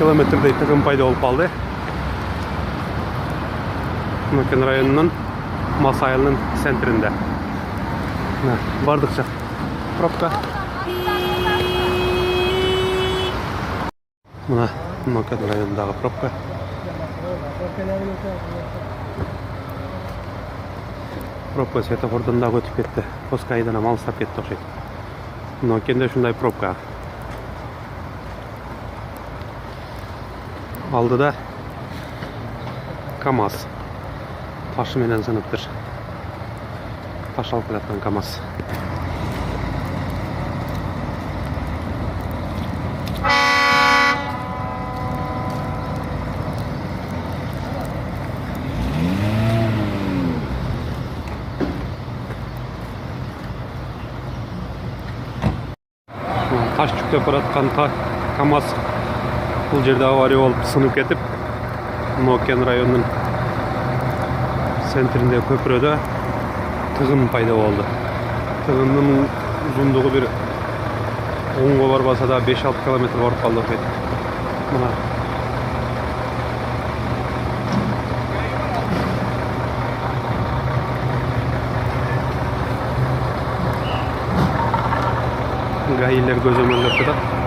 километрдей тыгын пайда болуп калды. Нокен районунун Мас айылынын центринде. Бардык жак пробка. Мына Нокен районундагы пробка. Пробка светофордон дагы өтүп кетти. Поскайдан алыстап кетти окшойт. Нокенде ушундай пробка. Алдыда КамАЗ. Ташы менен сыныптыр. Таш алып келаткан КамАЗ. Таш жүктөп бараткан КамАЗ бул жерде авария болуп сынып кетип, Нокен районунун центринде көпүрөдө тыгын пайда болду. Тыгындын узундугу бир оңго барбаса да 5-6 километр барып калды окшойт. Мына гаилер көзөмөлдөп жатат.